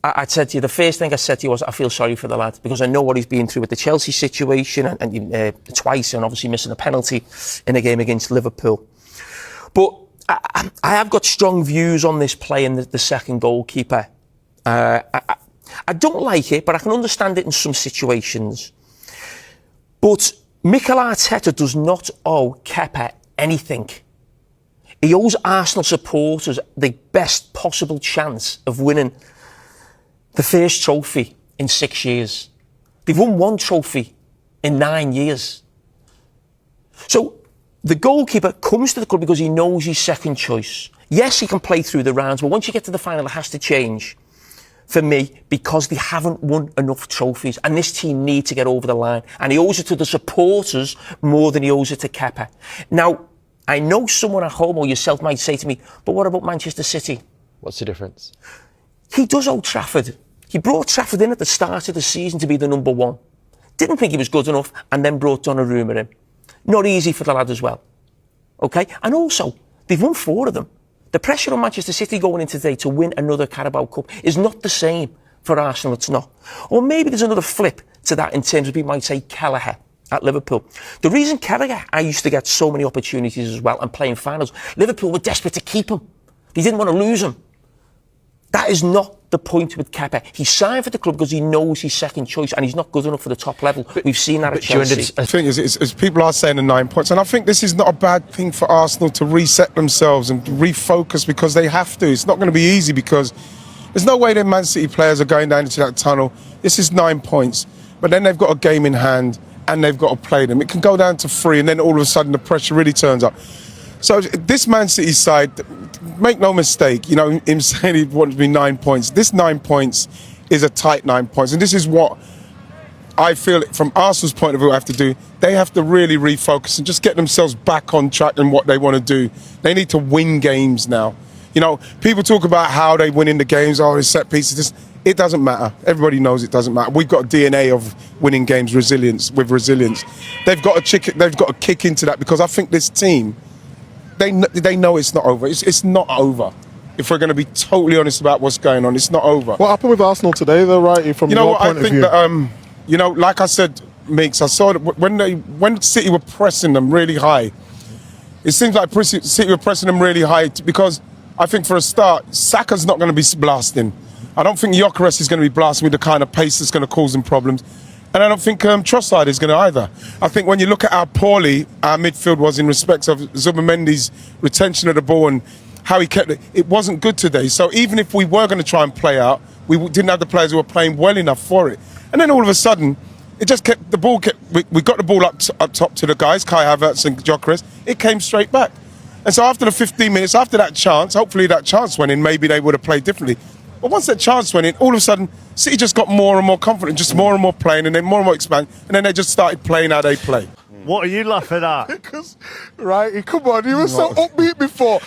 I said to you, the first thing I said to you was, I feel sorry for the lad, because I know what he's been through with the Chelsea situation and twice, and obviously missing a penalty in a game against Liverpool. But I have got strong views on this play in the second goalkeeper. I don't like it, but I can understand it in some situations. But Mikel Arteta does not owe Kepa anything. He owes Arsenal supporters the best possible chance of winning the first trophy in 6 years. They've won one trophy in 9 years. So the goalkeeper comes to the club because he knows he's second choice. Yes, he can play through the rounds, but once you get to the final, it has to change. For me, because they haven't won enough trophies, and this team need to get over the line. And he owes it to the supporters more than he owes it to Kepa. Now, I know someone at home or yourself might say to me, but what about Manchester City? What's the difference? He does owe Trafford. He brought Trafford in at the start of the season to be the number one. Didn't think he was good enough, and then brought Donnarumma in. Not easy for the lad as well. OK? And also, they've won 4 of them. The pressure on Manchester City going into today to win another Carabao Cup is not the same for Arsenal. It's not. Or maybe there's another flip to that in terms of people might say Carragher at Liverpool. The reason Carragher, I used to get so many opportunities as well and playing finals, Liverpool were desperate to keep him. They didn't want to lose him. That is not the point with Kepa. He signed for the club because he knows he's second choice and he's not good enough for the top level. We've seen that at Chelsea. The thing is people are saying the 9 points, and I think this is not a bad thing for Arsenal to reset themselves and refocus, because they have to. It's not going to be easy, because there's no way the Man City players are going down into that tunnel. This is 9 points, but then they've got a game in hand and they've got to play them. It can go down to 3 and then all of a sudden the pressure really turns up. So this Man City side, make no mistake, you know, him saying he wants to be 9 points. This 9 points is a tight 9 points. And this is what I feel from Arsenal's point of view have to do. They have to really refocus and just get themselves back on track in what they want to do. They need to win games now. You know, people talk about how they win in the games, it's set pieces. It doesn't matter. Everybody knows it doesn't matter. We've got a DNA of winning games, resilience. They've got to kick into that, because I think this team, they know it's not over. It's not over. If we're going to be totally honest about what's going on, it's not over. What happened with Arsenal today, though, right? From your point of view? That, you know, like I said, Meeks, I saw that when City were pressing them really high, it seems like City were pressing them really high because I think for a start, Saka's not going to be blasting. I don't think Gyökeres is going to be blasting with the kind of pace that's going to cause them problems. And I don't think Trossard is going to either. I think when you look at how poorly our midfield was in respect of Zubimendi's retention of the ball and how he kept it, it wasn't good today. So even if we were going to try and play out, we didn't have the players who were playing well enough for it. And then all of a sudden, it just kept the ball. We got the ball up top to the guys, Kai Havertz and Gyökeres. It came straight back. And so after the 15 minutes, after that chance, hopefully that chance went in, maybe they would have played differently. But once that chance went in, all of a sudden, City just got more and more confident, just more and more playing, and then more and more expand, and then they just started playing how they play. What are you laughing at? Because, right, come on, you were so upbeat before.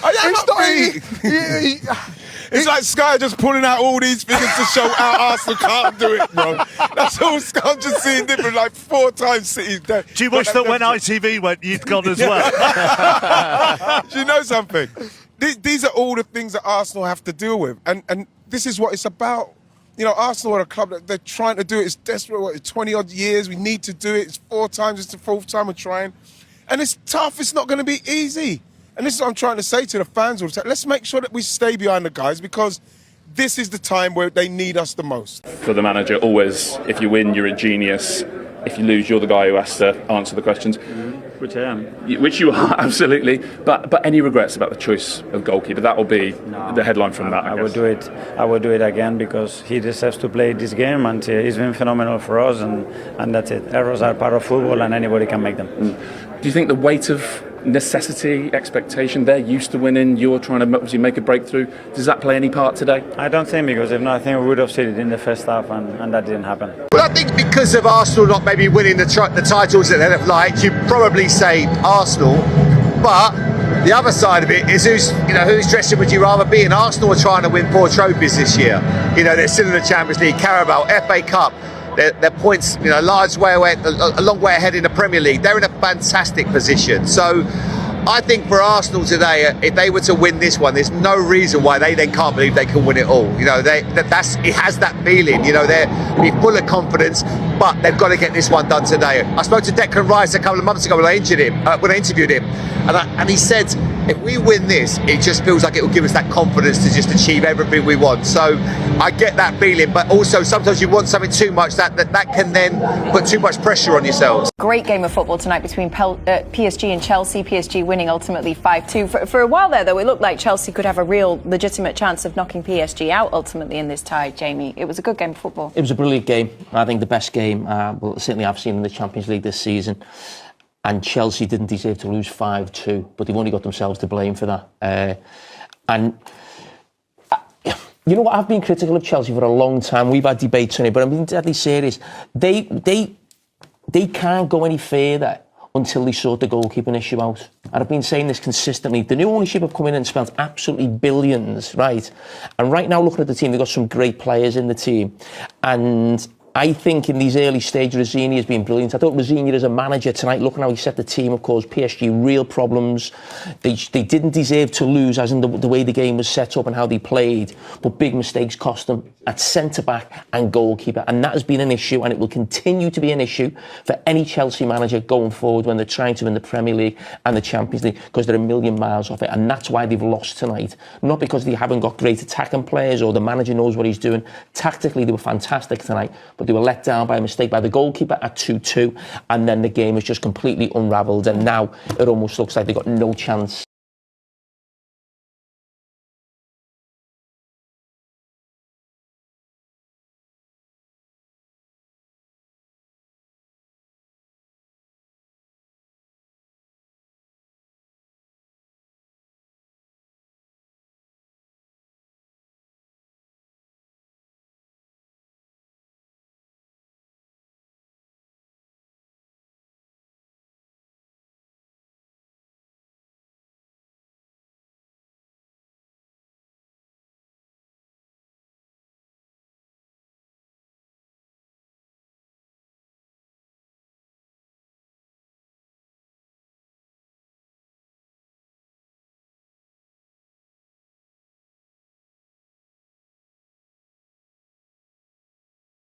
It's like Sky just pulling out all these figures to show how Arsenal can't do it, bro. That's all I'm just seeing different, like 4 times City's dead. Do you wish that when ITV went, you'd gone as well? Do you know something? These are all the things that Arsenal have to deal with. And this is what it's about. You know, Arsenal are a club that they're trying to do it. It's desperate. 20-odd years. We need to do it. It's 4 times. It's the 4th time we're trying. And it's tough. It's not going to be easy. And this is what I'm trying to say to the fans all the time. Let's make sure that we stay behind the guys, because this is the time where they need us the most. For the manager, always, if you win, you're a genius. If you lose, you're the guy who has to answer the questions. Which I am. Which you are, absolutely. But any regrets about the choice of goalkeeper? That will be the headline from that. I would do it. I would do it again, because he deserves to play this game, and he's been phenomenal for us, and that's it. Errors are part of football, and anybody can make them. Do you think the weight of necessity, expectation, they're used to winning, you're trying to obviously make a breakthrough, does that play any part today? I don't think, because if not, I think we would have seen it in the first half, and that didn't happen. Well, I think because of Arsenal not maybe winning the titles that they'd have liked, you'd probably say Arsenal. But the other side of it is whose dressing would you rather be in? Arsenal are trying to win 4 trophies this year. You know, they're still in the Champions League, Carabao, FA Cup. Their points, a long way ahead in the Premier League. They're in a fantastic position. So I think for Arsenal today, if they were to win this one, there's no reason why they then can't believe they can win it all. You know, it has that feeling. You know, they're be full of confidence, but they've got to get this one done today. I spoke to Declan Rice a couple of months ago when I interviewed him, and he said, if we win this, it just feels like it will give us that confidence to just achieve everything we want. So I get that feeling, but also sometimes you want something too much that can then put too much pressure on yourselves. Great game of football tonight between PSG and Chelsea. PSG winning ultimately 5-2. For a while there, though, it looked like Chelsea could have a real legitimate chance of knocking PSG out ultimately in this tie, Jamie. It was a good game of football. It was a brilliant game. I think the best game, well, certainly I've seen in the Champions League this season. And Chelsea didn't deserve to lose 5-2, but they've only got themselves to blame for that. You know what? I've been critical of Chelsea for a long time. We've had debates on it, but I'm being deadly serious. They can't go any further until they sort the goalkeeping issue out. And I've been saying this consistently. The new ownership have come in and spent absolutely billions, right? And right now, looking at the team, they've got some great players in the team. And I think in these early stages, Rosini has been brilliant. I thought Rosini as a manager tonight, looking how he set the team, of course, PSG, real problems. They didn't deserve to lose, as in the way the game was set up and how they played, but big mistakes cost them at centre-back and goalkeeper. And that has been an issue, and it will continue to be an issue for any Chelsea manager going forward when they're trying to win the Premier League and the Champions League, because they're a million miles off it. And that's why they've lost tonight. Not because they haven't got great attacking players or the manager knows what he's doing. Tactically, they were fantastic tonight, but they were let down by a mistake by the goalkeeper at 2-2, and then the game was just completely unravelled, and now it almost looks like they've got no chance